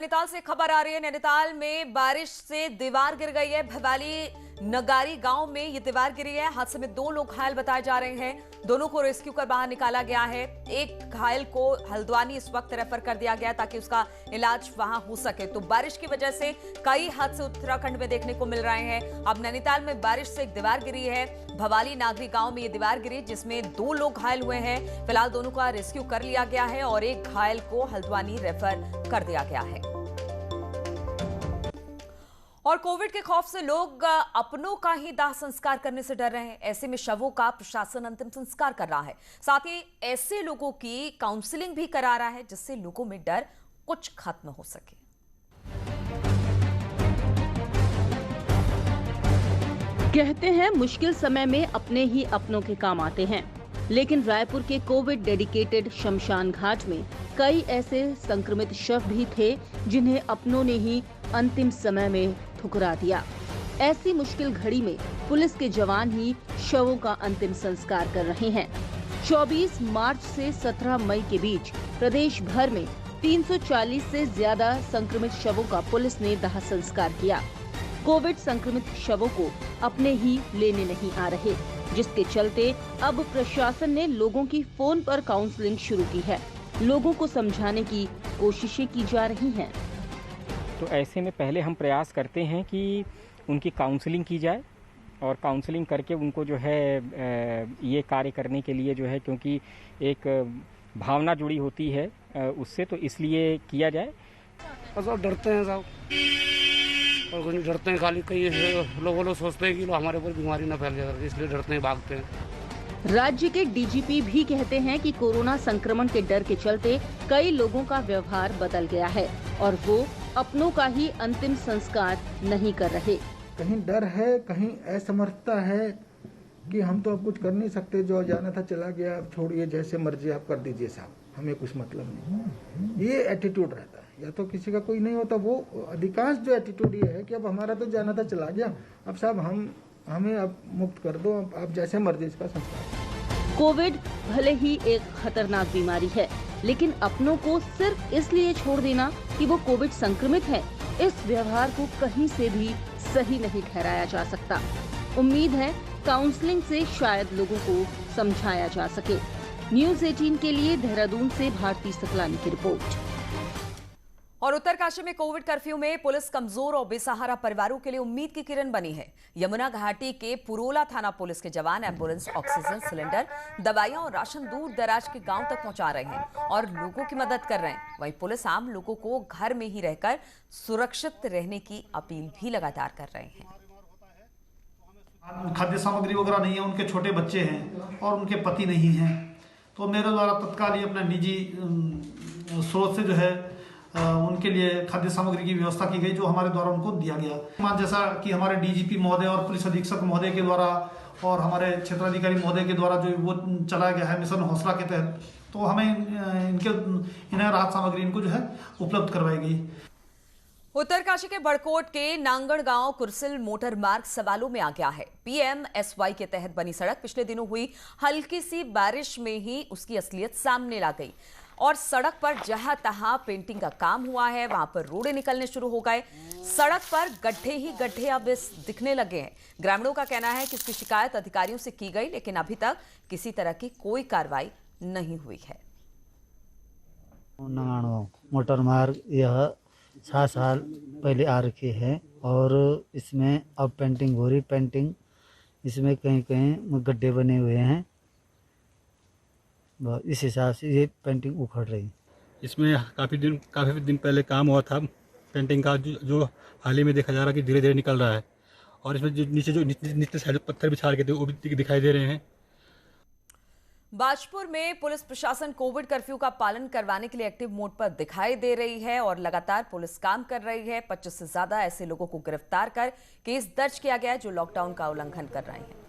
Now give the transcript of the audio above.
नैनीताल से खबर आ रही है। नैनीताल में बारिश से दीवार गिर गई है। भवाली नगारी गांव में ये दीवार गिरी है। हादसे में 2 लोग घायल बताए जा रहे हैं। दोनों को रेस्क्यू कर बाहर निकाला गया है। एक घायल को हल्द्वानी इस वक्त रेफर कर दिया गया ताकि उसका इलाज वहां हो सके। तो बारिश की वजह से कई हादसे उत्तराखंड में देखने को मिल रहे हैं। अब नैनीताल में बारिश से एक दीवार गिरी है। भवाली नागरी गांव में ये दीवार गिरी जिसमें 2 लोग घायल हुए हैं। फिलहाल दोनों का रेस्क्यू कर लिया गया है और एक घायल को हल्द्वानी रेफर कर दिया गया है। और कोविड के खौफ से लोग अपनों का ही दाह संस्कार करने से डर रहे हैं। ऐसे में शवों का प्रशासन अंतिम संस्कार कर रहा है। साथ ही ऐसे लोगों की काउंसलिंग भी करा रहा है जिससे लोगों में डर कुछ खत्म हो सके। कहते हैं मुश्किल समय में अपने ही अपनों के काम आते हैं, लेकिन रायपुर के कोविड डेडिकेटेड शमशान घाट में कई ऐसे संक्रमित शव भी थे जिन्हें अपनों ने ही अंतिम समय में ठुकरा दिया। ऐसी मुश्किल घड़ी में पुलिस के जवान ही शवों का अंतिम संस्कार कर रहे हैं। 24 मार्च से 17 मई के बीच प्रदेश भर में 340 से ज्यादा संक्रमित शवों का पुलिस ने दाह संस्कार किया। कोविड संक्रमित शवों को अपने ही लेने नहीं आ रहे, जिसके चलते अब प्रशासन ने लोगों की फोन पर काउंसलिंग शुरू की है। लोगों को समझाने की कोशिशें की जा रही हैं। तो ऐसे में पहले हम प्रयास करते हैं कि उनकी काउंसलिंग की जाए और काउंसलिंग करके उनको जो है ये कार्य करने के लिए जो है, क्योंकि एक भावना जुड़ी होती है उससे, तो इसलिए किया जाए। सब डरते हैं साहब, और कुछ डरते हैं खाली। कई लोग सोचते हैं कि हमारे ऊपर बीमारी न फैल जाए, इसलिए डरते हैं, भागते हैं। राज्य के डीजीपी भी कहते हैं कि कोरोना संक्रमण के डर के चलते कई लोगों का व्यवहार बदल गया है और वो अपनों का ही अंतिम संस्कार नहीं कर रहे। कहीं डर है, कहीं असमर्थता है कि हम तो अब कुछ कर नहीं सकते, जो जाना था चला गया, अब छोड़िए, जैसे मर्जी आप कर दीजिए साहब, हमें कुछ मतलब नहीं। ये एटीट्यूड रहता है। या तो किसी का कोई नहीं होता, वो अधिकांश जो एटीट्यूड ये है कि अब हमारा तो जाना था चला गया, अब साहब हमें अब मुक्त कर दो, आप जैसे मर्जी इसका संस्कार। कोविड भले ही एक खतरनाक बीमारी है, लेकिन अपनों को सिर्फ इसलिए छोड़ देना कि वो कोविड संक्रमित है, इस व्यवहार को कहीं से भी सही नहीं ठहराया जा सकता। उम्मीद है काउंसलिंग से शायद लोगों को समझाया जा सके। न्यूज़ 18 के लिए देहरादून से भारती सकलानी की रिपोर्ट। और उत्तरकाशी में कोविड कर्फ्यू में पुलिस कमजोर और बेसहारा परिवारों के लिए उम्मीद की किरण बनी है। यमुना घाटी के पुरोला थाना पुलिस के जवान एम्बुलेंस, ऑक्सीजन सिलेंडर, दवाइयां और राशन दूर दराज के गांव तक पहुंचा रहे हैं और लोगों की मदद कर रहे हैं। वहीं पुलिस आम लोगों को घर में ही रहकर सुरक्षित रहने की अपील भी लगातार कर रहे हैं। खाद्य सामग्री वगैरह नहीं है, उनके छोटे बच्चे हैं और उनके पति नहीं हैं, तो मेरे द्वारा तत्काल ही अपना निजी स्रोत से जो है उनके लिए खाद्य सामग्री की व्यवस्था की गई, जो हमारे द्वारा उनको दिया गया। जैसा कि हमारे डीजीपी महोदय और पुलिस अधीक्षक महोदय के द्वारा और हमारे क्षेत्राधिकारी महोदय के द्वारा जो वो चलाया गया है मिशन हौसला के तहत, तो हमें इन्हें राहत सामग्री इनको जो है उपलब्ध करवाई गई। उत्तरकाशी के बड़कोट के नांगड़ गांव कुरसिल मोटर मार्ग सवालों में आ गया है। PMSY के तहत बनी सड़क पिछले दिनों हुई हल्की सी बारिश में ही उसकी असलियत सामने ला गई और सड़क पर जहां तहां पेंटिंग का काम हुआ है, वहां पर रोड़े निकलने शुरू हो गए। सड़क पर गड्ढे ही गड्ढे अब दिखने लगे हैं। ग्रामीणों का कहना है कि इसकी शिकायत अधिकारियों से की गई, लेकिन अभी तक किसी तरह की कोई कार्रवाई नहीं हुई है। मोटर मार्ग यह 7 साल पहले आ रखे हैं और इसमें अब पेंटिंग हो रही। पेंटिंग इसमें कहीं कहीं गड्ढे बने हुए हैं, इस हिसाब से ये पेंटिंग उखड़ रही। इसमें काफ़ी दिन पहले काम हुआ था पेंटिंग का, जो हाल ही में देखा जा रहा है कि धीरे धीरे निकल रहा है। और इसमें जो नीचे साइड पत्थर बिछा के थे वो भी दिखाई दे रहे हैं। बाजपुर में पुलिस प्रशासन कोविड कर्फ्यू का पालन करवाने के लिए एक्टिव मोड पर दिखाई दे रही है और लगातार पुलिस काम कर रही है। 25 से ज्यादा ऐसे लोगों को गिरफ्तार कर केस दर्ज किया गया है जो लॉकडाउन का उल्लंघन कर रहे हैं।